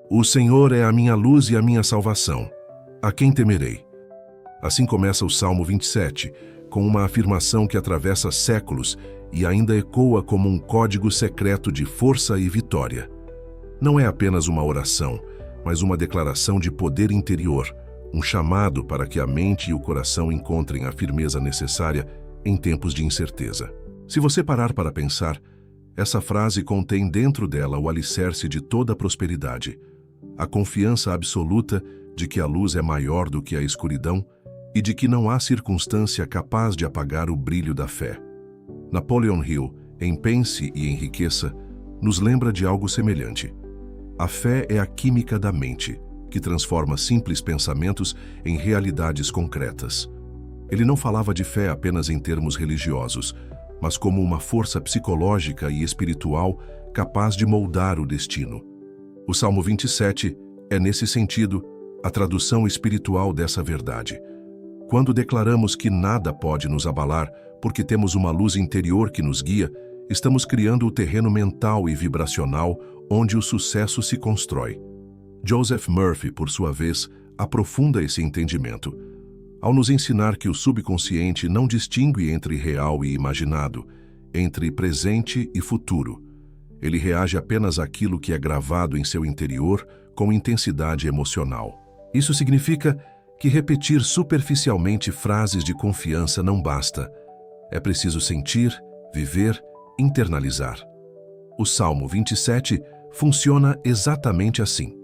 O Senhor é a minha luz e a minha salvação. A quem temerei? Assim começa o Salmo 27, com uma afirmação que atravessa séculos e ainda ecoa como um código secreto de força e vitória. Não é apenas uma oração, mas uma declaração de poder interior, um chamado para que a mente e o coração encontrem a firmeza necessária em tempos de incerteza. Se você parar para pensar, essa frase contém dentro dela o alicerce de toda a prosperidade, a confiança absoluta de que a luz é maior do que a escuridão e de que não há circunstância capaz de apagar o brilho da fé. Napoleon Hill, em Pense e Enriqueça, nos lembra de algo semelhante. A fé é a química da mente, que transforma simples pensamentos em realidades concretas. Ele não falava de fé apenas em termos religiosos, mas como uma força psicológica e espiritual capaz de moldar o destino. O Salmo 27 é, nesse sentido, a tradução espiritual dessa verdade. Quando declaramos que nada pode nos abalar porque temos uma luz interior que nos guia, estamos criando o terreno mental e vibracional onde o sucesso se constrói. Joseph Murphy, por sua vez, aprofunda esse entendimento, ao nos ensinar que o subconsciente não distingue entre real e imaginado, entre presente e futuro. Ele reage apenas àquilo que é gravado em seu interior com intensidade emocional. Isso significa que repetir superficialmente frases de confiança não basta. É preciso sentir, viver, internalizar. O Salmo 27 funciona exatamente assim,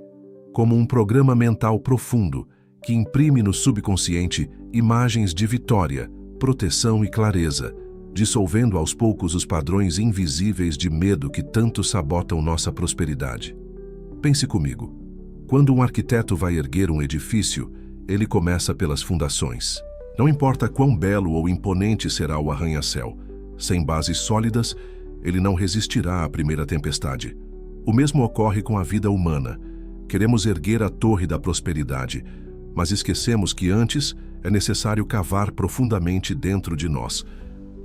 como um programa mental profundo que imprime no subconsciente imagens de vitória, proteção e clareza, dissolvendo aos poucos os padrões invisíveis de medo que tanto sabotam nossa prosperidade. Pense comigo. Quando um arquiteto vai erguer um edifício, ele começa pelas fundações. Não importa quão belo ou imponente será o arranha-céu, sem bases sólidas, ele não resistirá à primeira tempestade. O mesmo ocorre com a vida humana. Queremos erguer a torre da prosperidade, mas esquecemos que antes é necessário cavar profundamente dentro de nós,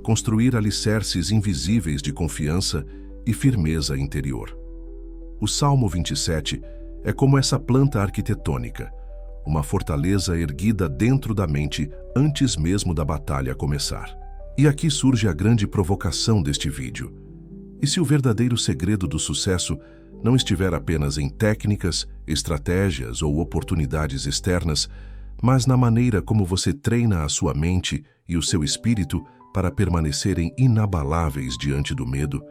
construir alicerces invisíveis de confiança e firmeza interior. O Salmo 27 é como essa planta arquitetônica, uma fortaleza erguida dentro da mente antes mesmo da batalha começar. E aqui surge a grande provocação deste vídeo. E se o verdadeiro segredo do sucesso não estiver apenas em técnicas, estratégias ou oportunidades externas, mas na maneira como você treina a sua mente e o seu espírito para permanecerem inabaláveis diante do medo?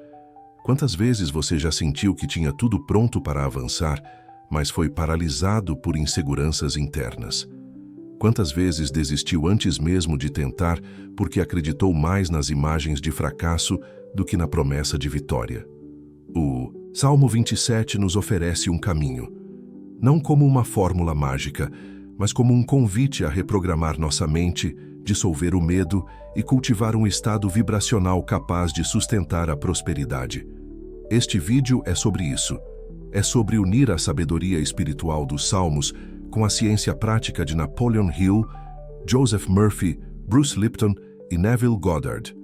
Quantas vezes você já sentiu que tinha tudo pronto para avançar, mas foi paralisado por inseguranças internas? Quantas vezes desistiu antes mesmo de tentar porque acreditou mais nas imagens de fracasso do que na promessa de vitória? O Salmo 27 nos oferece um caminho, não como uma fórmula mágica, mas como um convite a reprogramar nossa mente, dissolver o medo e cultivar um estado vibracional capaz de sustentar a prosperidade. Este vídeo é sobre isso. É sobre unir a sabedoria espiritual dos Salmos com a ciência prática de Napoleon Hill, Joseph Murphy, Bruce Lipton e Neville Goddard.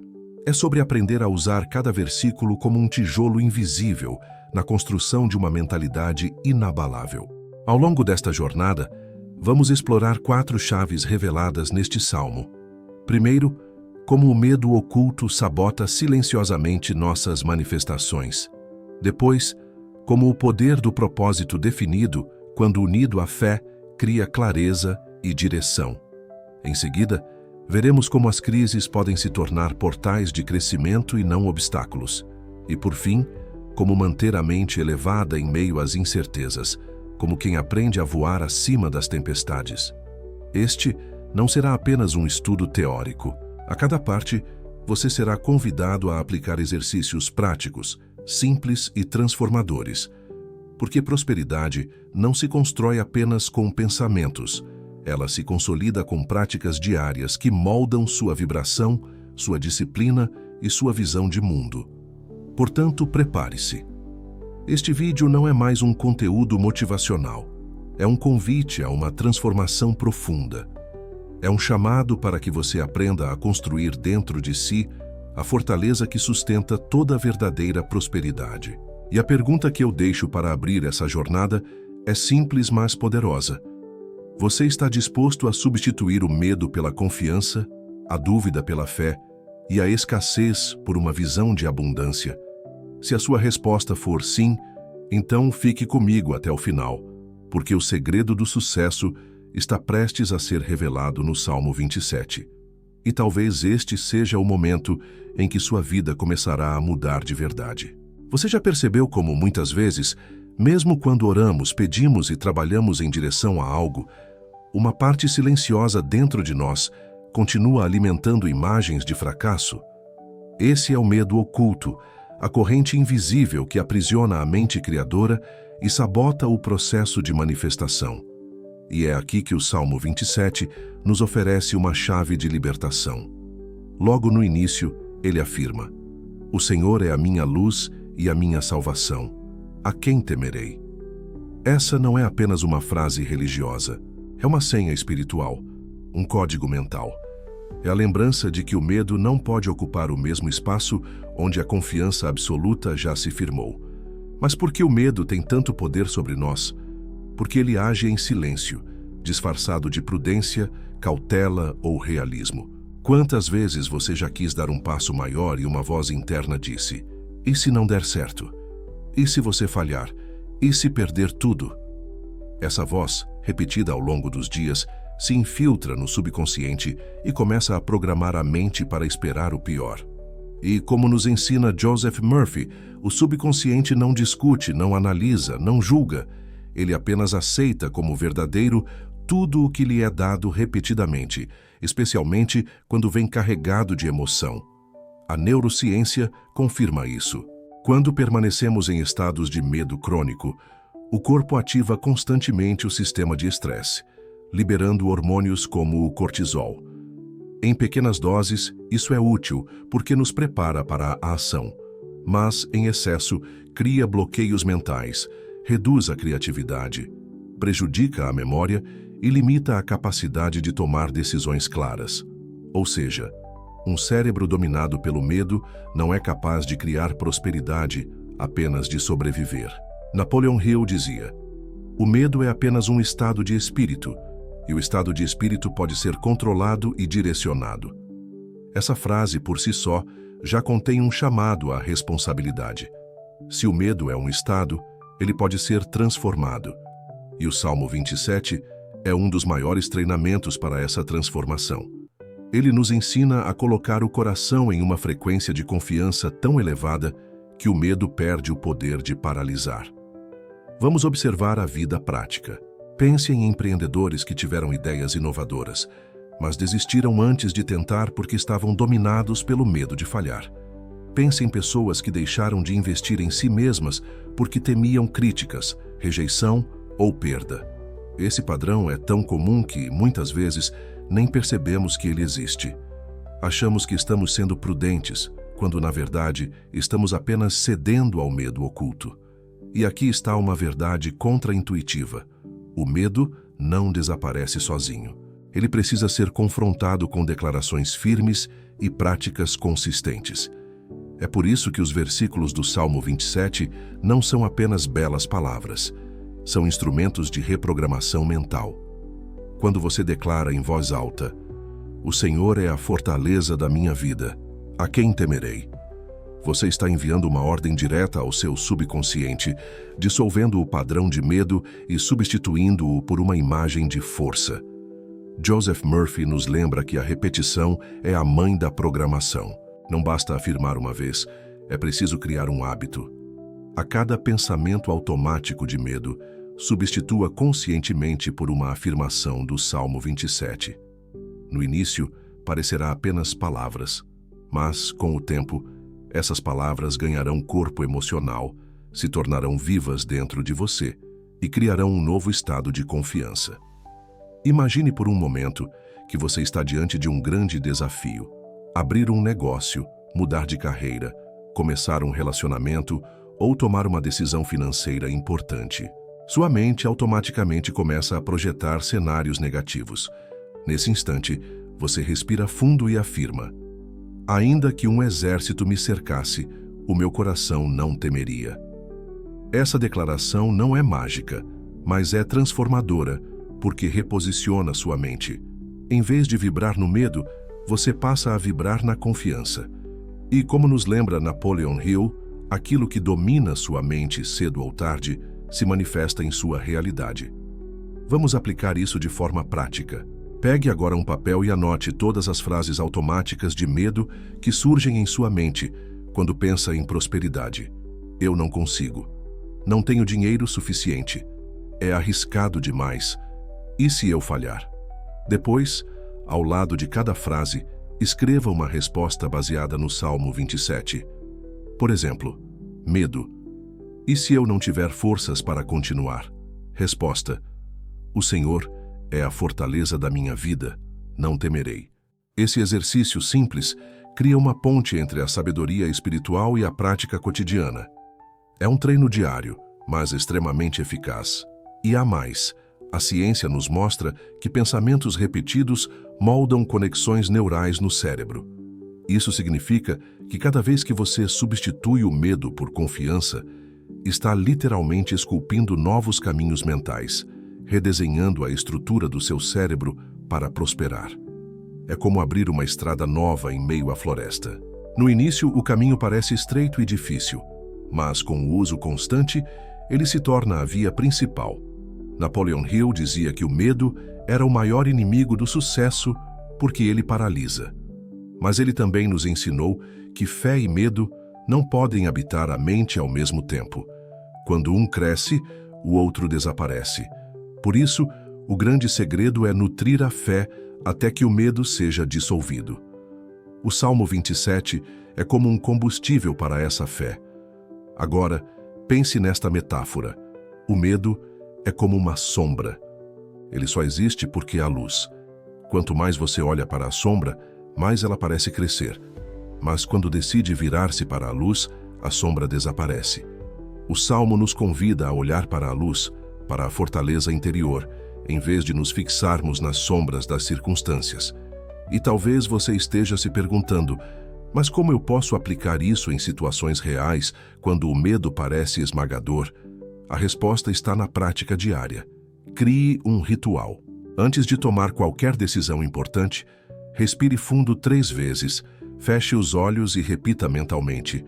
É sobre aprender a usar cada versículo como um tijolo invisível na construção de uma mentalidade inabalável. Ao longo desta jornada, vamos explorar 4 chaves reveladas neste salmo. Primeiro, como o medo oculto sabota silenciosamente nossas manifestações. Depois, como o poder do propósito definido, quando unido à fé, cria clareza e direção. Em seguida, veremos como as crises podem se tornar portais de crescimento e não obstáculos. E, por fim, como manter a mente elevada em meio às incertezas, como quem aprende a voar acima das tempestades. Este não será apenas um estudo teórico. A cada parte, você será convidado a aplicar exercícios práticos, simples e transformadores. Porque prosperidade não se constrói apenas com pensamentos. Ela se consolida com práticas diárias que moldam sua vibração, sua disciplina e sua visão de mundo. Portanto, prepare-se. Este vídeo não é mais um conteúdo motivacional. É um convite a uma transformação profunda. É um chamado para que você aprenda a construir dentro de si a fortaleza que sustenta toda a verdadeira prosperidade. E a pergunta que eu deixo para abrir essa jornada É simples, mas poderosa. Você está disposto a substituir o medo pela confiança, a dúvida pela fé e a escassez por uma visão de abundância? Se a sua resposta for sim, então fique comigo até o final, porque o segredo do sucesso está prestes a ser revelado no Salmo 27. E talvez este seja o momento em que sua vida começará a mudar de verdade. Você já percebeu como muitas vezes, mesmo quando oramos, pedimos e trabalhamos em direção a algo, uma parte silenciosa dentro de nós continua alimentando imagens de fracasso? Esse é o medo oculto, a corrente invisível que aprisiona a mente criadora e sabota o processo de manifestação. E é aqui que o Salmo 27 nos oferece uma chave de libertação. Logo no início, ele afirma: "O Senhor é a minha luz e a minha salvação. A quem temerei?" Essa não é apenas uma frase religiosa, é uma senha espiritual, um código mental. É a lembrança de que o medo não pode ocupar o mesmo espaço onde a confiança absoluta já se firmou. Mas por que o medo tem tanto poder sobre nós? Porque ele age em silêncio, disfarçado de prudência, cautela ou realismo. Quantas vezes você já quis dar um passo maior e uma voz interna disse: "E se não der certo? E se você falhar? E se perder tudo?" Essa voz, repetida ao longo dos dias, se infiltra no subconsciente e começa a programar a mente para esperar o pior. E como nos ensina Joseph Murphy, o subconsciente não discute, não analisa, não julga. Ele apenas aceita como verdadeiro tudo o que lhe é dado repetidamente, especialmente quando vem carregado de emoção. A neurociência confirma isso. Quando permanecemos em estados de medo crônico, o corpo ativa constantemente o sistema de estresse, liberando hormônios como o cortisol. Em pequenas doses, isso é útil porque nos prepara para a ação, mas, em excesso, cria bloqueios mentais, reduz a criatividade, prejudica a memória e limita a capacidade de tomar decisões claras. Ou seja, um cérebro dominado pelo medo não é capaz de criar prosperidade, apenas de sobreviver. Napoleon Hill dizia: "O medo é apenas um estado de espírito, e o estado de espírito pode ser controlado e direcionado." Essa frase, por si só, já contém um chamado à responsabilidade. Se o medo é um estado, ele pode ser transformado. E o Salmo 27 é um dos maiores treinamentos para essa transformação. Ele nos ensina a colocar o coração em uma frequência de confiança tão elevada que o medo perde o poder de paralisar. Vamos observar a vida prática. Pense em empreendedores que tiveram ideias inovadoras, mas desistiram antes de tentar porque estavam dominados pelo medo de falhar. Pense em pessoas que deixaram de investir em si mesmas porque temiam críticas, rejeição ou perda. Esse padrão é tão comum que, muitas vezes, nem percebemos que ele existe. Achamos que estamos sendo prudentes, quando, na verdade, estamos apenas cedendo ao medo oculto. E aqui está uma verdade contraintuitiva. O medo não desaparece sozinho. Ele precisa ser confrontado com declarações firmes e práticas consistentes. É por isso que os versículos do Salmo 27 não são apenas belas palavras. São instrumentos de reprogramação mental. Quando você declara em voz alta: "O Senhor é a fortaleza da minha vida, a quem temerei?", você está enviando uma ordem direta ao seu subconsciente, dissolvendo o padrão de medo e substituindo-o por uma imagem de força. Joseph Murphy nos lembra que a repetição é a mãe da programação. Não basta afirmar uma vez, é preciso criar um hábito. A cada pensamento automático de medo, substitua conscientemente por uma afirmação do Salmo 27. No início, parecerá apenas palavras, mas, com o tempo, essas palavras ganharão corpo emocional, se tornarão vivas dentro de você e criarão um novo estado de confiança. Imagine por um momento que você está diante de um grande desafio: abrir um negócio, mudar de carreira, começar um relacionamento ou tomar uma decisão financeira importante. Sua mente automaticamente começa a projetar cenários negativos. Nesse instante, você respira fundo e afirma: "Ainda que um exército me cercasse, o meu coração não temeria." Essa declaração não é mágica, mas é transformadora, porque reposiciona sua mente. Em vez de vibrar no medo, você passa a vibrar na confiança. E como nos lembra Napoleon Hill, aquilo que domina sua mente cedo ou tarde se manifesta em sua realidade. Vamos aplicar isso de forma prática. Pegue agora um papel e anote todas as frases automáticas de medo que surgem em sua mente quando pensa em prosperidade. Eu não consigo. Não tenho dinheiro suficiente. É arriscado demais. E se eu falhar? Depois, ao lado de cada frase, escreva uma resposta baseada no Salmo 27. Por exemplo, medo. E se eu não tiver forças para continuar? Resposta: o Senhor é a fortaleza da minha vida, não temerei. Esse exercício simples cria uma ponte entre a sabedoria espiritual e a prática cotidiana. É um treino diário, mas extremamente eficaz. E há mais. A ciência nos mostra que pensamentos repetidos moldam conexões neurais no cérebro. Isso significa que cada vez que você substitui o medo por confiança, está literalmente esculpindo novos caminhos mentais, redesenhando a estrutura do seu cérebro para prosperar. É como abrir uma estrada nova em meio à floresta. No início, o caminho parece estreito e difícil, mas com o uso constante, ele se torna a via principal. Napoleon Hill dizia que o medo era o maior inimigo do sucesso porque ele paralisa. Mas ele também nos ensinou que fé e medo não podem habitar a mente ao mesmo tempo. Quando um cresce, o outro desaparece. Por isso, o grande segredo é nutrir a fé até que o medo seja dissolvido. O Salmo 27 é como um combustível para essa fé. Agora, pense nesta metáfora. O medo é como uma sombra. Ele só existe porque há luz. Quanto mais você olha para a sombra, mais ela parece crescer. Mas quando decide virar-se para a luz, a sombra desaparece. O Salmo nos convida a olhar para a luz, para a fortaleza interior, em vez de nos fixarmos nas sombras das circunstâncias. E talvez você esteja se perguntando, mas como eu posso aplicar isso em situações reais, quando o medo parece esmagador? A resposta está na prática diária. Crie um ritual. Antes de tomar qualquer decisão importante, respire fundo 3 vezes, feche os olhos e repita mentalmente: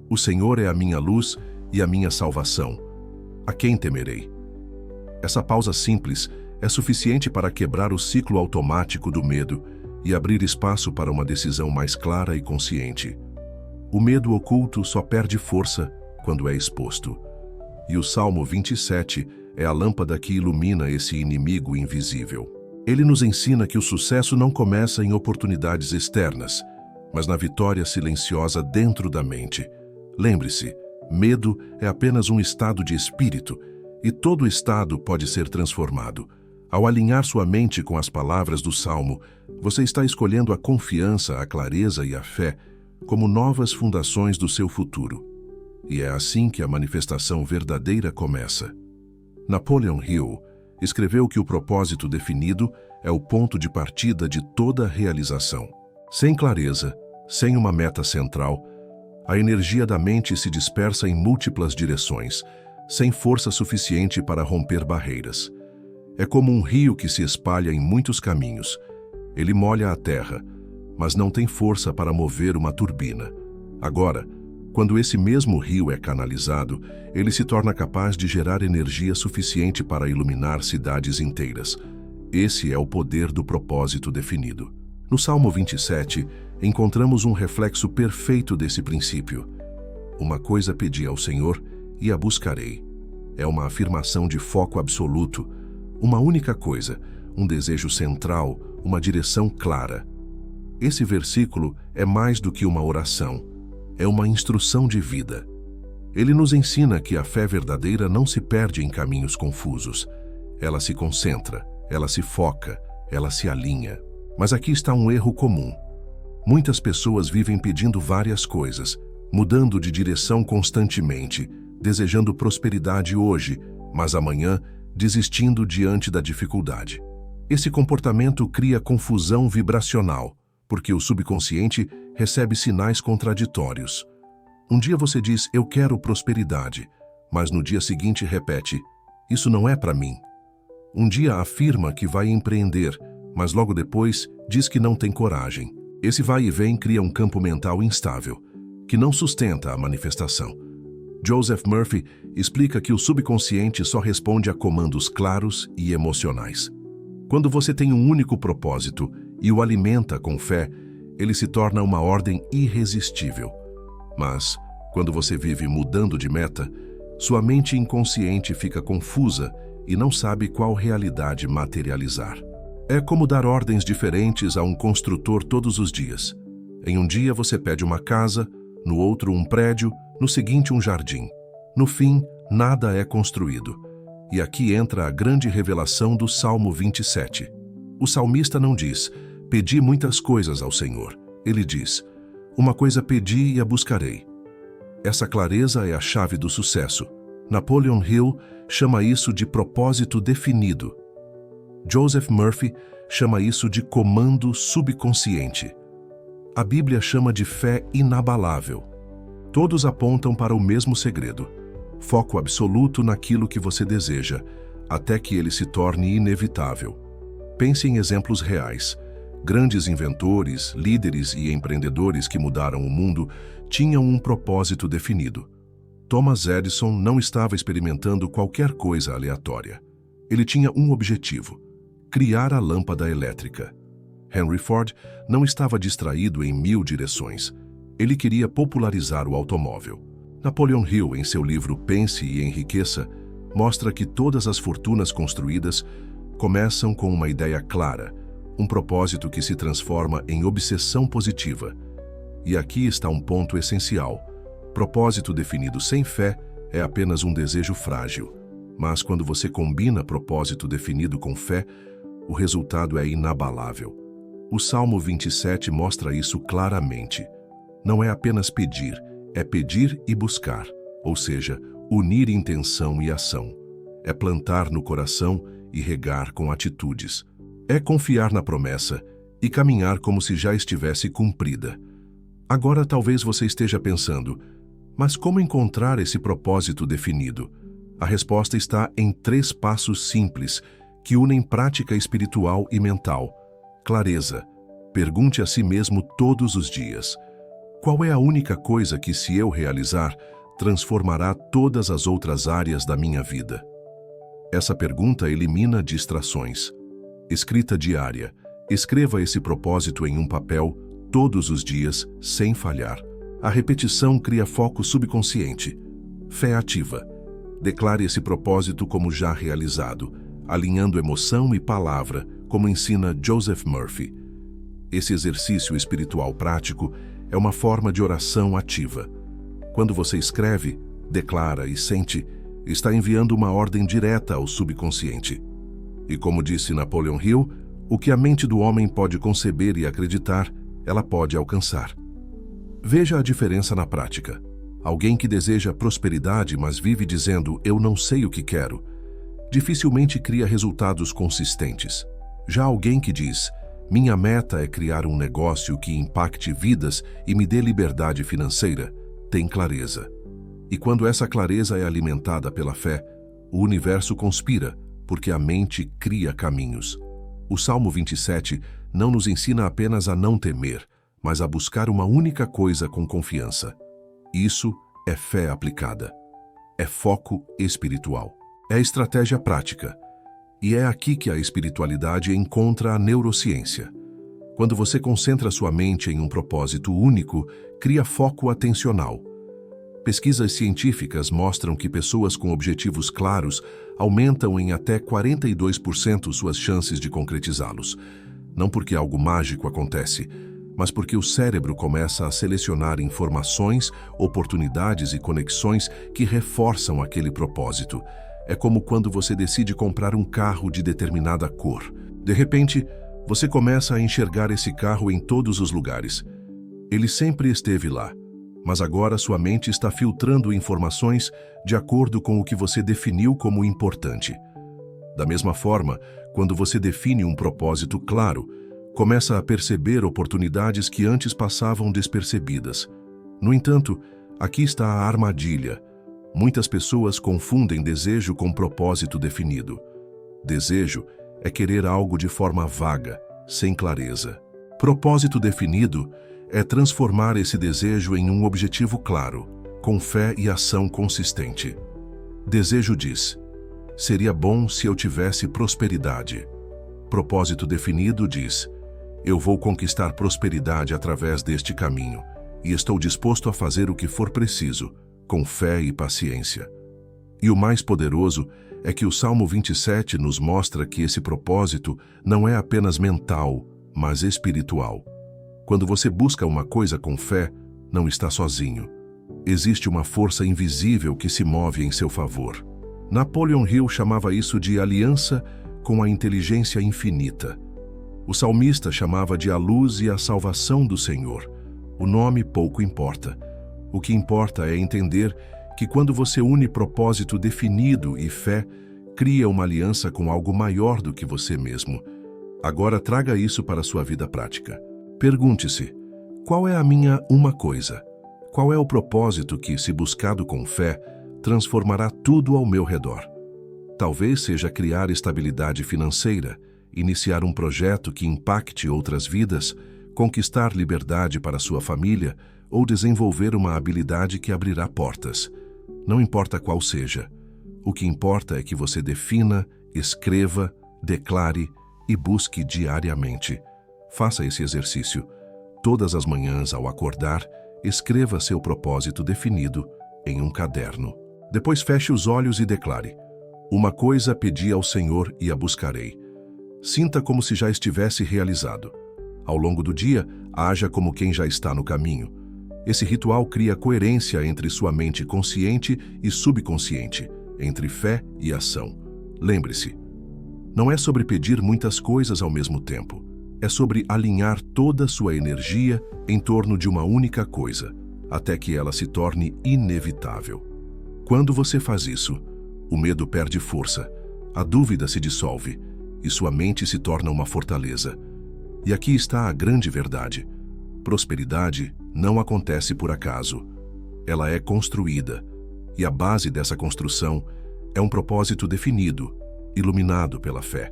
o Senhor é a minha luz e a minha salvação. A quem temerei? Essa pausa simples é suficiente para quebrar o ciclo automático do medo e abrir espaço para uma decisão mais clara e consciente. O medo oculto só perde força quando é exposto. E o Salmo 27 é a lâmpada que ilumina esse inimigo invisível. Ele nos ensina que o sucesso não começa em oportunidades externas, mas na vitória silenciosa dentro da mente. Lembre-se, medo é apenas um estado de espírito, e todo estado pode ser transformado. Ao alinhar sua mente com as palavras do Salmo, você está escolhendo a confiança, a clareza e a fé como novas fundações do seu futuro. E é assim que a manifestação verdadeira começa. Napoleon Hill escreveu que o propósito definido é o ponto de partida de toda realização. Sem clareza, sem uma meta central, a energia da mente se dispersa em múltiplas direções, sem força suficiente para romper barreiras. É como um rio que se espalha em muitos caminhos. Ele molha a terra, mas não tem força para mover uma turbina. Agora, quando esse mesmo rio é canalizado, ele se torna capaz de gerar energia suficiente para iluminar cidades inteiras. Esse é o poder do propósito definido. No Salmo 27, encontramos um reflexo perfeito desse princípio. Uma coisa pedi ao Senhor e a buscarei. É uma afirmação de foco absoluto, uma única coisa, um desejo central, uma direção clara. Esse versículo é mais do que uma oração, é uma instrução de vida. Ele nos ensina que a fé verdadeira não se perde em caminhos confusos. Ela se concentra, ela se foca, ela se alinha. Mas aqui está um erro comum. Muitas pessoas vivem pedindo várias coisas, mudando de direção constantemente, desejando prosperidade hoje, mas amanhã desistindo diante da dificuldade. Esse comportamento cria confusão vibracional, porque o subconsciente recebe sinais contraditórios. Um dia você diz, eu quero prosperidade, mas no dia seguinte repete, isso não é para mim. Um dia afirma que vai empreender, mas logo depois diz que não tem coragem. Esse vai e vem cria um campo mental instável, que não sustenta a manifestação. Joseph Murphy explica que o subconsciente só responde a comandos claros e emocionais. Quando você tem um único propósito e o alimenta com fé, ele se torna uma ordem irresistível. Mas, quando você vive mudando de meta, sua mente inconsciente fica confusa e não sabe qual realidade materializar. É como dar ordens diferentes a um construtor todos os dias. Em um dia você pede uma casa, no outro um prédio, no seguinte um jardim. No fim, nada é construído. E aqui entra a grande revelação do Salmo 27. O salmista não diz, pedi muitas coisas ao Senhor. Ele diz, uma coisa pedi e a buscarei. Essa clareza é a chave do sucesso. Napoleon Hill chama isso de propósito definido. Joseph Murphy chama isso de comando subconsciente. A Bíblia chama de fé inabalável. Todos apontam para o mesmo segredo. Foco absoluto naquilo que você deseja, até que ele se torne inevitável. Pense em exemplos reais. Grandes inventores, líderes e empreendedores que mudaram o mundo tinham um propósito definido. Thomas Edison não estava experimentando qualquer coisa aleatória. Ele tinha um objetivo: criar a lâmpada elétrica. Henry Ford não estava distraído em 1000 direções. Ele queria popularizar o automóvel. Napoleon Hill, em seu livro Pense e Enriqueça, mostra que todas as fortunas construídas começam com uma ideia clara, um propósito que se transforma em obsessão positiva. E aqui está um ponto essencial. Propósito definido sem fé é apenas um desejo frágil. Mas quando você combina propósito definido com fé, o resultado é inabalável. O Salmo 27 mostra isso claramente. Não é apenas pedir, é pedir e buscar, ou seja, unir intenção e ação. É plantar no coração e regar com atitudes. É confiar na promessa e caminhar como se já estivesse cumprida. Agora talvez você esteja pensando, mas como encontrar esse propósito definido? A resposta está em 3 passos simples que unem prática espiritual e mental. Clareza. Pergunte a si mesmo todos os dias: qual é a única coisa que, se eu realizar, transformará todas as outras áreas da minha vida? Essa pergunta elimina distrações. Escrita diária. Escreva esse propósito em um papel todos os dias, sem falhar. A repetição cria foco subconsciente. Fé ativa. Declare esse propósito como já realizado, alinhando emoção e palavra, como ensina Joseph Murphy. Esse exercício espiritual prático é uma forma de oração ativa. Quando você escreve, declara e sente, está enviando uma ordem direta ao subconsciente. E como disse Napoleon Hill, o que a mente do homem pode conceber e acreditar, ela pode alcançar. Veja a diferença na prática. Alguém que deseja prosperidade, mas vive dizendo, eu não sei o que quero, dificilmente cria resultados consistentes. Já alguém que diz, minha meta é criar um negócio que impacte vidas e me dê liberdade financeira, tem clareza. E quando essa clareza é alimentada pela fé, o universo conspira, porque a mente cria caminhos. O Salmo 27 não nos ensina apenas a não temer, mas a buscar uma única coisa com confiança. Isso é fé aplicada. É foco espiritual. É estratégia prática. E é aqui que a espiritualidade encontra a neurociência. Quando você concentra sua mente em um propósito único, cria foco atencional. Pesquisas científicas mostram que pessoas com objetivos claros aumentam em até 42% suas chances de concretizá-los. Não porque algo mágico acontece, mas porque o cérebro começa a selecionar informações, oportunidades e conexões que reforçam aquele propósito. É como quando você decide comprar um carro de determinada cor. De repente, você começa a enxergar esse carro em todos os lugares. Ele sempre esteve lá, mas agora sua mente está filtrando informações de acordo com o que você definiu como importante. Da mesma forma, quando você define um propósito claro, começa a perceber oportunidades que antes passavam despercebidas. No entanto, aqui está a armadilha. Muitas pessoas confundem desejo com propósito definido. Desejo é querer algo de forma vaga, sem clareza. Propósito definido é transformar esse desejo em um objetivo claro, com fé e ação consistente. Desejo diz: seria bom se eu tivesse prosperidade. Propósito definido diz: eu vou conquistar prosperidade através deste caminho e estou disposto a fazer o que for preciso, com fé e paciência. E o mais poderoso é que o Salmo 27 nos mostra que esse propósito não é apenas mental, mas espiritual. Quando você busca uma coisa com fé, não está sozinho. Existe uma força invisível que se move em seu favor. Napoleon Hill chamava isso de aliança com a inteligência infinita. O salmista chamava de a luz e a salvação do Senhor. O nome pouco importa. O que importa é entender que quando você une propósito definido e fé, cria uma aliança com algo maior do que você mesmo. Agora traga isso para a sua vida prática. Pergunte-se: qual é a minha uma coisa? Qual é o propósito que, se buscado com fé, transformará tudo ao meu redor? Talvez seja criar estabilidade financeira, iniciar um projeto que impacte outras vidas, conquistar liberdade para sua família ou desenvolver uma habilidade que abrirá portas. Não importa qual seja. O que importa é que você defina, escreva, declare e busque diariamente. Faça esse exercício. Todas as manhãs, ao acordar, escreva seu propósito definido em um caderno. Depois feche os olhos e declare: uma coisa pedi ao Senhor e a buscarei. Sinta como se já estivesse realizado. Ao longo do dia, haja como quem já está no caminho. Esse ritual cria coerência entre sua mente consciente e subconsciente, entre fé e ação. Lembre-se, não é sobre pedir muitas coisas ao mesmo tempo. É sobre alinhar toda sua energia em torno de uma única coisa, até que ela se torne inevitável. Quando você faz isso, o medo perde força, a dúvida se dissolve e sua mente se torna uma fortaleza. E aqui está a grande verdade: prosperidade não acontece por acaso. Ela é construída, e a base dessa construção é um propósito definido, iluminado pela fé.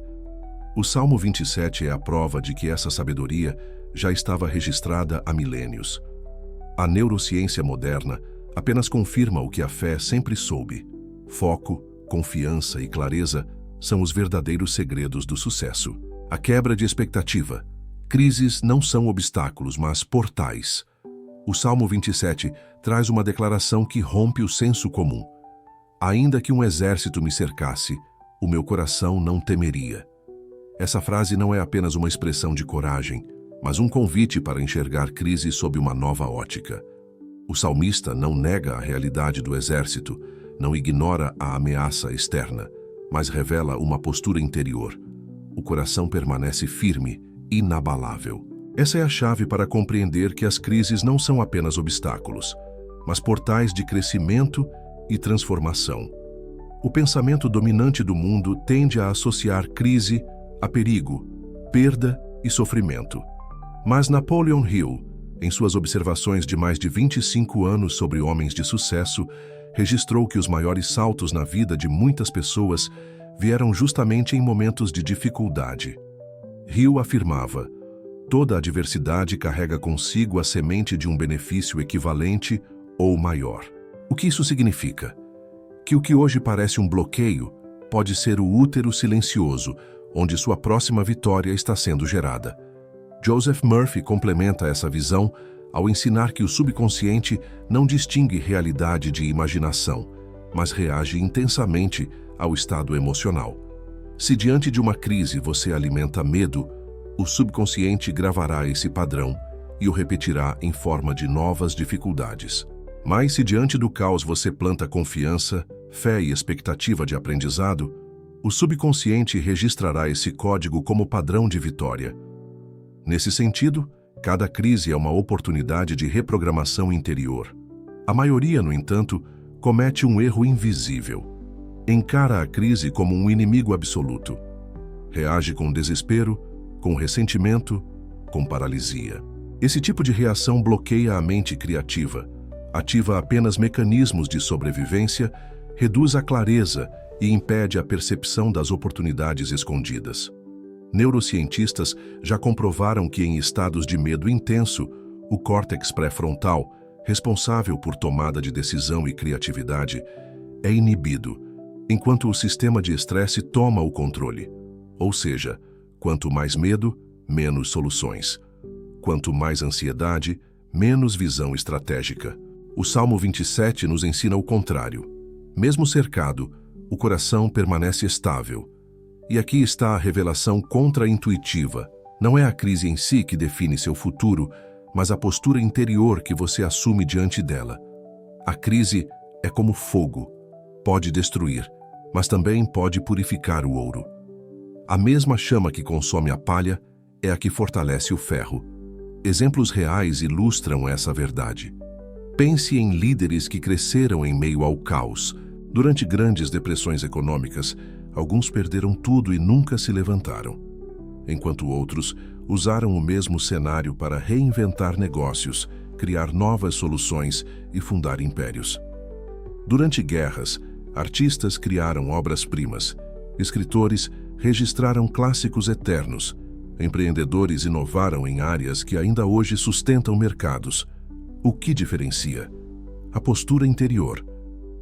O Salmo 27 é a prova de que essa sabedoria já estava registrada há milênios. A neurociência moderna apenas confirma o que a fé sempre soube. Foco, confiança e clareza são os verdadeiros segredos do sucesso. A quebra de expectativa. Crises não são obstáculos, mas portais. O Salmo 27 traz uma declaração que rompe o senso comum. Ainda que um exército me cercasse, o meu coração não temeria. Essa frase não é apenas uma expressão de coragem, mas um convite para enxergar crise sob uma nova ótica. O salmista não nega a realidade do exército, não ignora a ameaça externa, mas revela uma postura interior. O coração permanece firme, inabalável. Essa é a chave para compreender que as crises não são apenas obstáculos, mas portais de crescimento e transformação. O pensamento dominante do mundo tende a associar crise a perigo, perda e sofrimento. Mas Napoleon Hill, em suas observações de mais de 25 anos sobre homens de sucesso, registrou que os maiores saltos na vida de muitas pessoas vieram justamente em momentos de dificuldade. Hill afirmava: toda adversidade carrega consigo a semente de um benefício equivalente ou maior. O que isso significa? Que o que hoje parece um bloqueio pode ser o útero silencioso, onde sua próxima vitória está sendo gerada. Joseph Murphy complementa essa visão ao ensinar que o subconsciente não distingue realidade de imaginação, mas reage intensamente ao estado emocional. Se diante de uma crise você alimenta medo, o subconsciente gravará esse padrão e o repetirá em forma de novas dificuldades. Mas se diante do caos você planta confiança, fé e expectativa de aprendizado, o subconsciente registrará esse código como padrão de vitória. Nesse sentido, cada crise é uma oportunidade de reprogramação interior. A maioria, no entanto, comete um erro invisível. Encara a crise como um inimigo absoluto. Reage com desespero, com ressentimento, com paralisia. Esse tipo de reação bloqueia a mente criativa, ativa apenas mecanismos de sobrevivência, reduz a clareza e impede a percepção das oportunidades escondidas. Neurocientistas já comprovaram que em estados de medo intenso, o córtex pré-frontal, responsável por tomada de decisão e criatividade, é inibido, enquanto o sistema de estresse toma o controle. Ou seja, quanto mais medo, menos soluções. Quanto mais ansiedade, menos visão estratégica. O Salmo 27 nos ensina o contrário. Mesmo cercado, o coração permanece estável. E aqui está a revelação contra-intuitiva. Não é a crise em si que define seu futuro, mas a postura interior que você assume diante dela. A crise é como fogo. Pode destruir, mas também pode purificar o ouro. A mesma chama que consome a palha é a que fortalece o ferro. Exemplos reais ilustram essa verdade. Pense em líderes que cresceram em meio ao caos. Durante grandes depressões econômicas, alguns perderam tudo e nunca se levantaram, enquanto outros usaram o mesmo cenário para reinventar negócios, criar novas soluções e fundar impérios. Durante guerras, artistas criaram obras-primas, escritores registraram clássicos eternos, empreendedores inovaram em áreas que ainda hoje sustentam mercados. O que diferencia? A postura interior.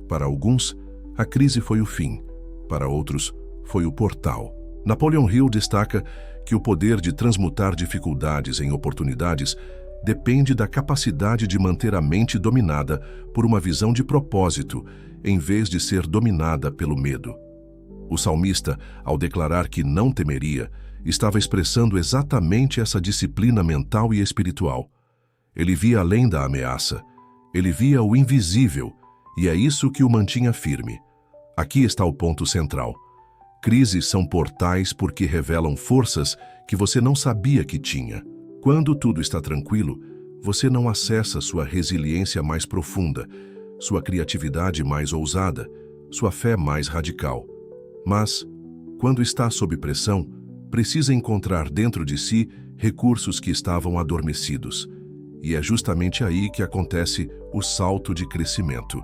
Para alguns, a crise foi o fim. Para outros, foi o portal. Napoleon Hill destaca que o poder de transmutar dificuldades em oportunidades depende da capacidade de manter a mente dominada por uma visão de propósito, em vez de ser dominada pelo medo. O salmista, ao declarar que não temeria, estava expressando exatamente essa disciplina mental e espiritual. Ele via além da ameaça, ele via o invisível, e é isso que o mantinha firme. Aqui está o ponto central. Crises são portais porque revelam forças que você não sabia que tinha. Quando tudo está tranquilo, você não acessa sua resiliência mais profunda, sua criatividade mais ousada, sua fé mais radical. Mas, quando está sob pressão, precisa encontrar dentro de si recursos que estavam adormecidos. E é justamente aí que acontece o salto de crescimento.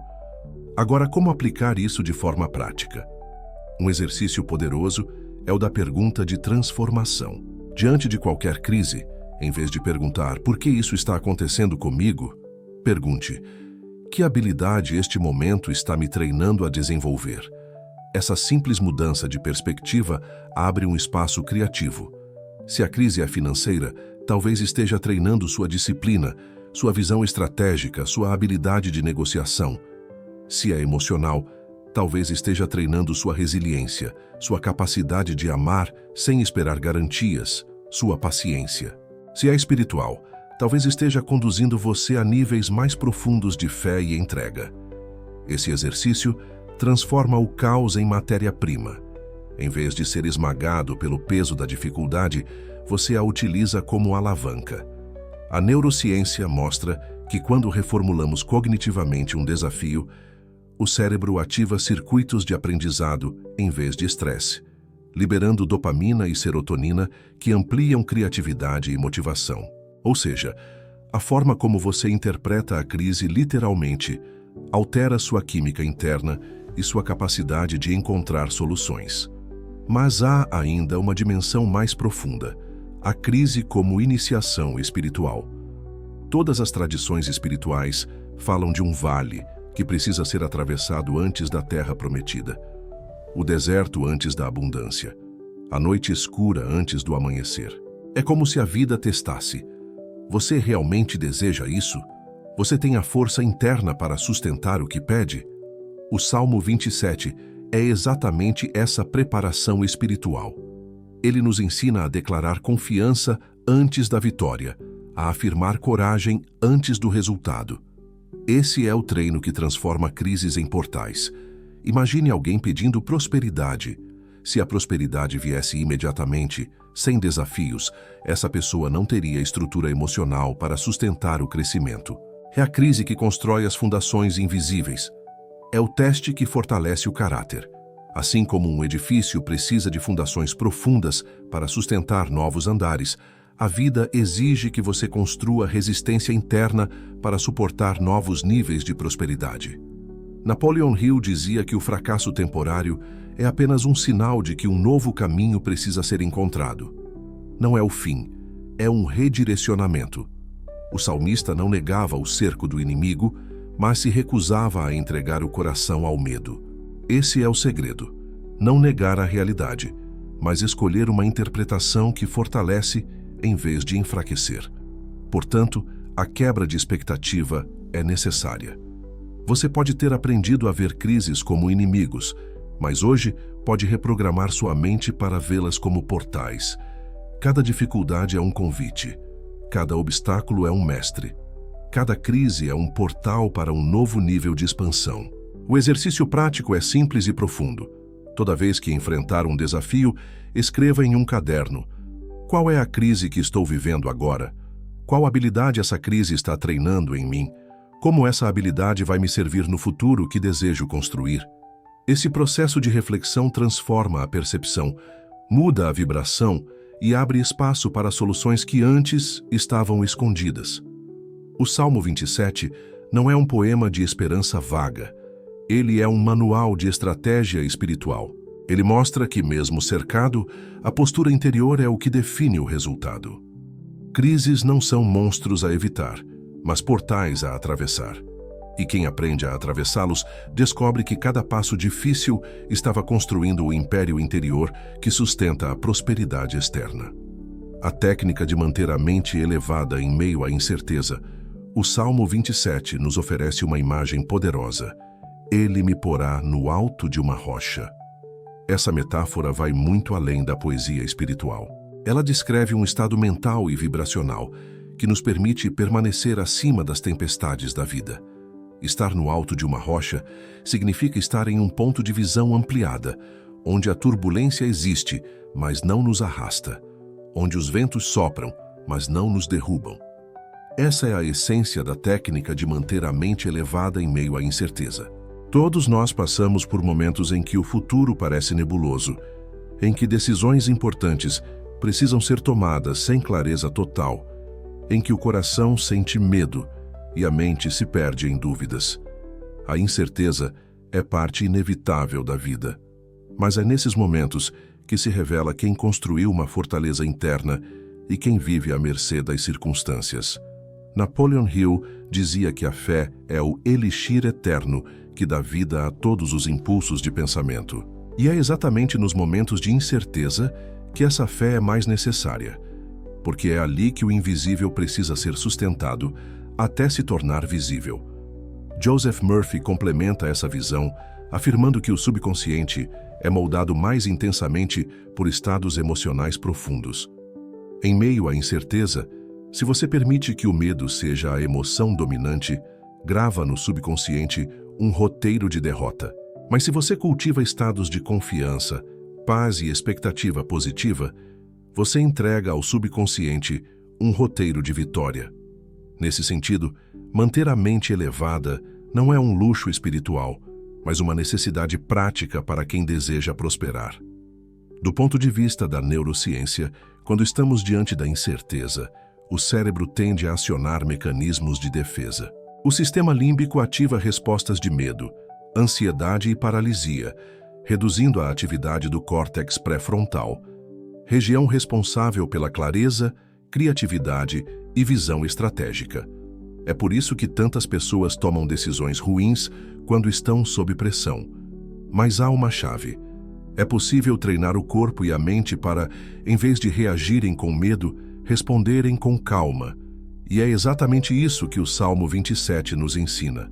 Agora, como aplicar isso de forma prática? Um exercício poderoso é o da pergunta de transformação. Diante de qualquer crise, em vez de perguntar por que isso está acontecendo comigo, pergunte: que habilidade este momento está me treinando a desenvolver? Essa simples mudança de perspectiva abre um espaço criativo. Se a crise é financeira, talvez esteja treinando sua disciplina, sua visão estratégica, sua habilidade de negociação. Se é emocional, talvez esteja treinando sua resiliência, sua capacidade de amar sem esperar garantias, sua paciência. Se é espiritual, talvez esteja conduzindo você a níveis mais profundos de fé e entrega. Esse exercício transforma o caos em matéria-prima. Em vez de ser esmagado pelo peso da dificuldade, você a utiliza como alavanca. A neurociência mostra que quando reformulamos cognitivamente um desafio, o cérebro ativa circuitos de aprendizado em vez de estresse, liberando dopamina e serotonina que ampliam criatividade e motivação. Ou seja, a forma como você interpreta a crise literalmente altera sua química interna e sua capacidade de encontrar soluções. Mas há ainda uma dimensão mais profunda, a crise como iniciação espiritual. Todas as tradições espirituais falam de um vale que precisa ser atravessado antes da terra prometida, o deserto antes da abundância, a noite escura antes do amanhecer. É como se a vida testasse: você realmente deseja isso? Você tem a força interna para sustentar o que pede? O Salmo 27 é exatamente essa preparação espiritual. Ele nos ensina a declarar confiança antes da vitória, a afirmar coragem antes do resultado. Esse é o treino que transforma crises em portais. Imagine alguém pedindo prosperidade. Se a prosperidade viesse imediatamente, sem desafios, essa pessoa não teria estrutura emocional para sustentar o crescimento. É a crise que constrói as fundações invisíveis. É o teste que fortalece o caráter. Assim como um edifício precisa de fundações profundas para sustentar novos andares, A vida exige que você construa resistência interna para suportar novos níveis de prosperidade. Napoleon Hill dizia que o fracasso temporário é apenas um sinal de que um novo caminho precisa ser encontrado. Não é o fim, é um redirecionamento. O salmista não negava o cerco do inimigo, mas se recusava a entregar o coração ao medo. Esse é o segredo: não negar a realidade, mas escolher uma interpretação que fortalece em vez de enfraquecer. Portanto, a quebra de expectativa é necessária. Você pode ter aprendido a ver crises como inimigos, mas hoje pode reprogramar sua mente para vê-las como portais. Cada dificuldade é um convite. Cada obstáculo é um mestre. Cada crise é um portal para um novo nível de expansão. O exercício prático é simples e profundo. Toda vez que enfrentar um desafio, escreva em um caderno: qual é a crise que estou vivendo agora? Qual habilidade essa crise está treinando em mim? Como essa habilidade vai me servir no futuro que desejo construir? Esse processo de reflexão transforma a percepção, muda a vibração e abre espaço para soluções que antes estavam escondidas. O Salmo 27 não é um poema de esperança vaga. Ele é um manual de estratégia espiritual. Ele mostra que, mesmo cercado, a postura interior é o que define o resultado. Crises não são monstros a evitar, mas portais a atravessar. E quem aprende a atravessá-los descobre que cada passo difícil estava construindo o império interior que sustenta a prosperidade externa. A técnica de manter a mente elevada em meio à incerteza. O Salmo 27 nos oferece uma imagem poderosa. Ele me porá no alto de uma rocha. Essa metáfora vai muito além da poesia espiritual. Ela descreve um estado mental e vibracional que nos permite permanecer acima das tempestades da vida. Estar no alto de uma rocha significa estar em um ponto de visão ampliada, onde a turbulência existe, mas não nos arrasta, onde os ventos sopram, mas não nos derrubam. Essa é a essência da técnica de manter a mente elevada em meio à incerteza. Todos nós passamos por momentos em que o futuro parece nebuloso, em que decisões importantes precisam ser tomadas sem clareza total, em que o coração sente medo e a mente se perde em dúvidas. A incerteza é parte inevitável da vida, mas é nesses momentos que se revela quem construiu uma fortaleza interna e quem vive à mercê das circunstâncias. Napoleon Hill dizia que a fé é o elixir eterno que dá vida a todos os impulsos de pensamento. E é exatamente nos momentos de incerteza que essa fé é mais necessária, porque é ali que o invisível precisa ser sustentado até se tornar visível. Joseph Murphy complementa essa visão, afirmando que o subconsciente é moldado mais intensamente por estados emocionais profundos. Em meio à incerteza, se você permite que o medo seja a emoção dominante, grava no subconsciente um roteiro de derrota. Mas se você cultiva estados de confiança, paz e expectativa positiva, você entrega ao subconsciente um roteiro de vitória. Nesse sentido, manter a mente elevada não é um luxo espiritual, mas uma necessidade prática para quem deseja prosperar. Do ponto de vista da neurociência, quando estamos diante da incerteza, o cérebro tende a acionar mecanismos de defesa. O sistema límbico ativa respostas de medo, ansiedade e paralisia, reduzindo a atividade do córtex pré-frontal, região responsável pela clareza, criatividade e visão estratégica. É por isso que tantas pessoas tomam decisões ruins quando estão sob pressão. Mas há uma chave. É possível treinar o corpo e a mente para, em vez de reagirem com medo, responderem com calma. E é exatamente isso que o Salmo 27 nos ensina: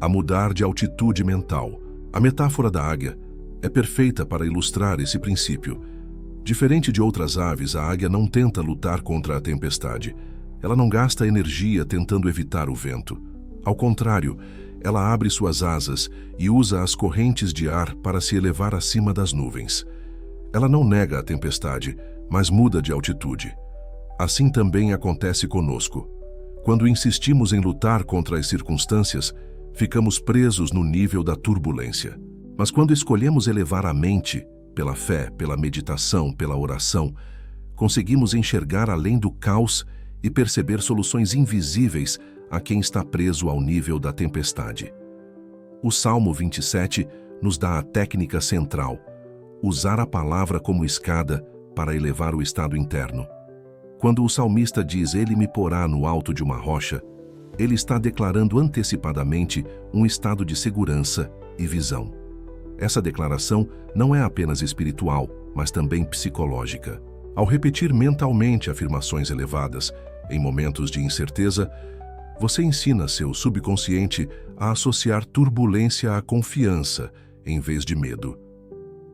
a mudar de altitude mental. A metáfora da águia é perfeita para ilustrar esse princípio. Diferente de outras aves, a águia não tenta lutar contra a tempestade. Ela não gasta energia tentando evitar o vento. Ao contrário, ela abre suas asas e usa as correntes de ar para se elevar acima das nuvens. Ela não nega a tempestade, mas muda de altitude. Assim também acontece conosco. Quando insistimos em lutar contra as circunstâncias, ficamos presos no nível da turbulência. Mas quando escolhemos elevar a mente, pela fé, pela meditação, pela oração, Conseguimos enxergar além do caos e perceber soluções invisíveis a quem está preso ao nível da tempestade. O Salmo 27 nos dá a técnica central: usar a palavra como escada para elevar o estado interno. Quando o salmista diz "Ele me porá no alto de uma rocha", ele está declarando antecipadamente um estado de segurança e visão. Essa declaração não é apenas espiritual, mas também psicológica. Ao repetir mentalmente afirmações elevadas em momentos de incerteza, você ensina seu subconsciente a associar turbulência à confiança, em vez de medo.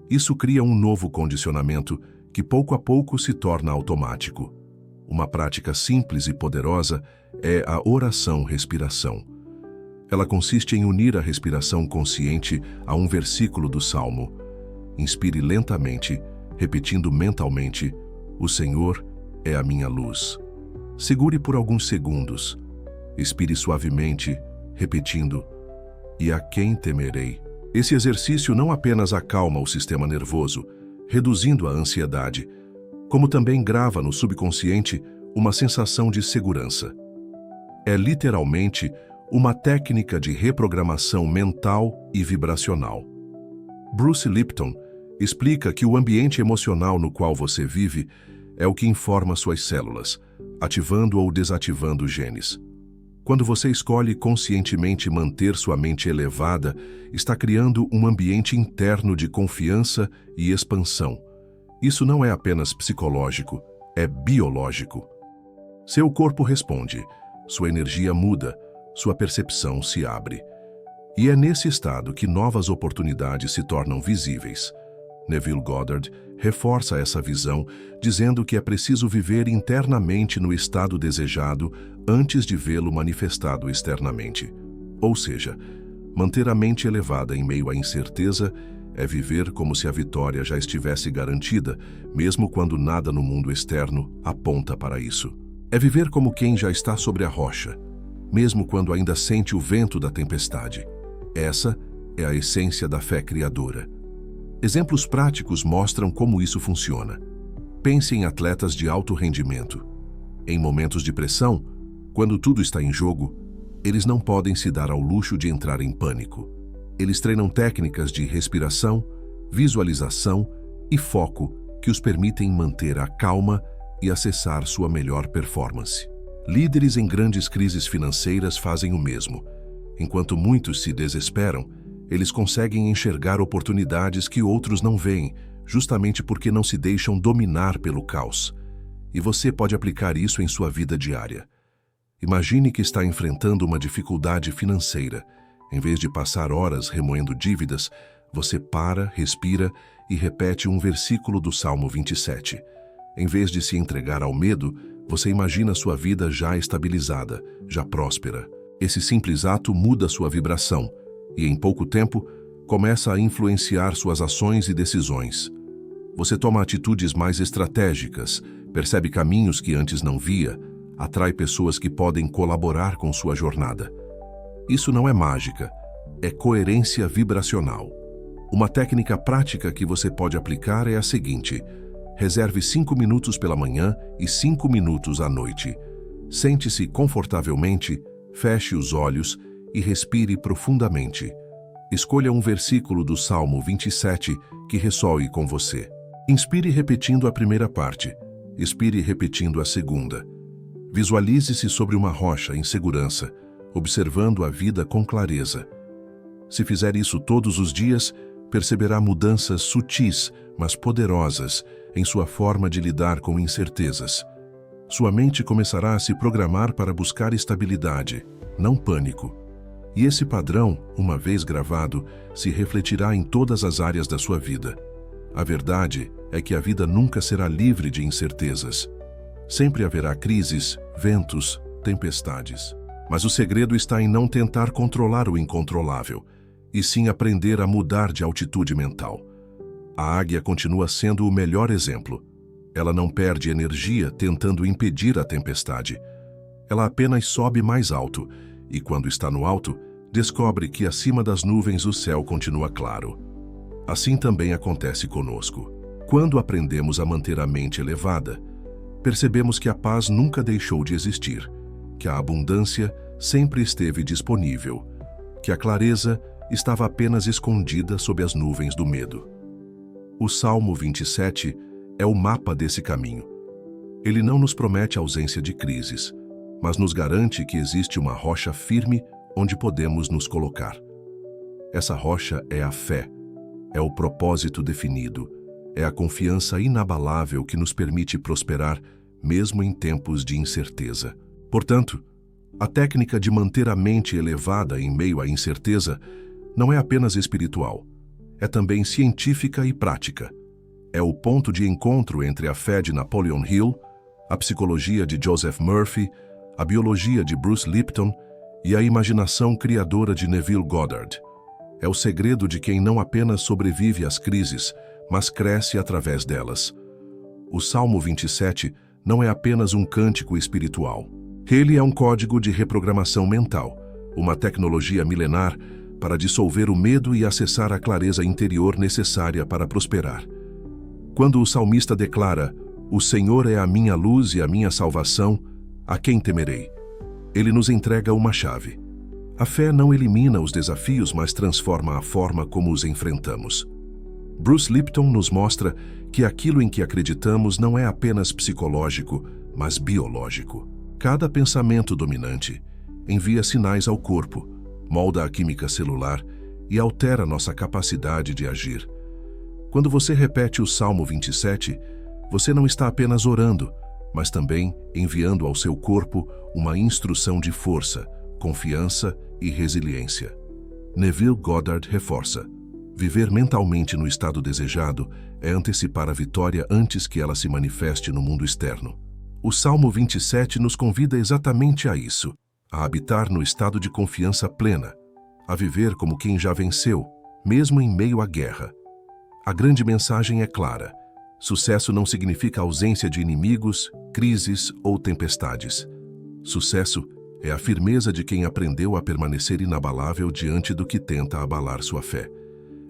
Isso cria um novo condicionamento que pouco a pouco se torna automático. Uma prática simples e poderosa é a oração-respiração. Ela consiste em unir a respiração consciente a um versículo do Salmo. Inspire lentamente, repetindo mentalmente: "O Senhor é a minha luz". Segure por alguns segundos. Expire suavemente, repetindo: "E a quem temerei?". Esse exercício não apenas acalma o sistema nervoso, reduzindo a ansiedade, como também grava no subconsciente uma sensação de segurança. É literalmente uma técnica de reprogramação mental e vibracional. Bruce Lipton explica que o ambiente emocional no qual você vive é o que informa suas células, ativando ou desativando genes. Quando você escolhe conscientemente manter sua mente elevada, está criando um ambiente interno de confiança e expansão. Isso não é apenas psicológico, é biológico. Seu corpo responde, sua energia muda, sua percepção se abre. E é nesse estado que novas oportunidades se tornam visíveis. Neville Goddard reforça essa visão, dizendo que é preciso viver internamente no estado desejado antes de vê-lo manifestado externamente. Ou seja, manter a mente elevada em meio à incerteza é viver como se a vitória já estivesse garantida, mesmo quando nada no mundo externo aponta para isso. É viver como quem já está sobre a rocha, mesmo quando ainda sente o vento da tempestade. Essa é a essência da fé criadora. Exemplos práticos mostram como isso funciona. Pense em atletas de alto rendimento. Em momentos de pressão, quando tudo está em jogo, eles não podem se dar ao luxo de entrar em pânico. Eles treinam técnicas de respiração, visualização e foco que os permitem manter a calma e acessar sua melhor performance. Líderes em grandes crises financeiras fazem o mesmo. Enquanto muitos se desesperam, eles conseguem enxergar oportunidades que outros não veem, justamente porque não se deixam dominar pelo caos. E você pode aplicar isso em sua vida diária. Imagine que está enfrentando uma dificuldade financeira. Em vez de passar horas remoendo dívidas, você para, respira e repete um versículo do Salmo 27. Em vez de se entregar ao medo, você imagina sua vida já estabilizada, já próspera. Esse simples ato muda sua vibração e, em pouco tempo, começa a influenciar suas ações e decisões. Você toma atitudes mais estratégicas, percebe caminhos que antes não via, atrai pessoas que podem colaborar com sua jornada. Isso não é mágica, é coerência vibracional. Uma técnica prática que você pode aplicar é a seguinte: reserve 5 minutos pela manhã e 5 minutos à noite. Sente-se confortavelmente, feche os olhos e respire profundamente. Escolha um versículo do Salmo 27 que ressoe com você. Inspire repetindo a primeira parte, expire repetindo a segunda. Visualize-se sobre uma rocha em segurança, observando a vida com clareza. Se fizer isso todos os dias, perceberá mudanças sutis, mas poderosas, em sua forma de lidar com incertezas. Sua mente começará a se programar para buscar estabilidade, não pânico. E esse padrão, uma vez gravado, se refletirá em todas as áreas da sua vida. A verdade é que a vida nunca será livre de incertezas. Sempre haverá crises, ventos, tempestades. Mas o segredo está em não tentar controlar o incontrolável, e sim aprender a mudar de altitude mental. A águia continua sendo o melhor exemplo. Ela não perde energia tentando impedir a tempestade. Ela apenas sobe mais alto, e quando está no alto, descobre que acima das nuvens o céu continua claro. Assim também acontece conosco. Quando aprendemos a manter a mente elevada, percebemos que a paz nunca deixou de existir, que a abundância sempre esteve disponível, que a clareza estava apenas escondida sob as nuvens do medo. O Salmo 27 é o mapa desse caminho. Ele não nos promete ausência de crises, mas nos garante que existe uma rocha firme onde podemos nos colocar. Essa rocha é a fé, é o propósito definido, é a confiança inabalável que nos permite prosperar mesmo em tempos de incerteza. Portanto, a técnica de manter a mente elevada em meio à incerteza não é apenas espiritual, é também científica e prática. É o ponto de encontro entre a fé de Napoleon Hill, a psicologia de Joseph Murphy, a biologia de Bruce Lipton e a imaginação criadora de Neville Goddard. É o segredo de quem não apenas sobrevive às crises, mas cresce através delas. O Salmo 27 não é apenas um cântico espiritual. Ele é um código de reprogramação mental, uma tecnologia milenar para dissolver o medo e acessar a clareza interior necessária para prosperar. Quando o salmista declara: "O Senhor é a minha luz e a minha salvação, a quem temerei?", ele nos entrega uma chave. A fé não elimina os desafios, mas transforma a forma como os enfrentamos. Bruce Lipton nos mostra que aquilo em que acreditamos não é apenas psicológico, mas biológico. Cada pensamento dominante envia sinais ao corpo, molda a química celular e altera nossa capacidade de agir. Quando você repete o Salmo 27, você não está apenas orando, mas também enviando ao seu corpo uma instrução de força, confiança e resiliência. Neville Goddard reforça: viver mentalmente no estado desejado é antecipar a vitória antes que ela se manifeste no mundo externo. O Salmo 27 nos convida exatamente a isso, a habitar no estado de confiança plena, a viver como quem já venceu, mesmo em meio à guerra. A grande mensagem é clara: sucesso não significa ausência de inimigos, crises ou tempestades. Sucesso é a firmeza de quem aprendeu a permanecer inabalável diante do que tenta abalar sua fé.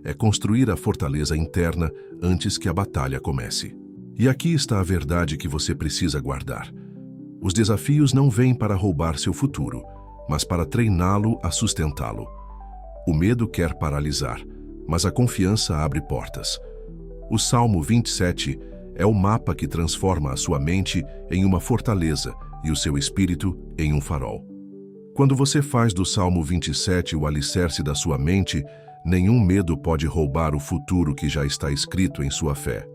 É construir a fortaleza interna antes que a batalha comece. E aqui está a verdade que você precisa guardar. Os desafios não vêm para roubar seu futuro, mas para treiná-lo a sustentá-lo. O medo quer paralisar, mas a confiança abre portas. O Salmo 27 é o mapa que transforma a sua mente em uma fortaleza e o seu espírito em um farol. Quando você faz do Salmo 27 o alicerce da sua mente, nenhum medo pode roubar o futuro que já está escrito em sua fé.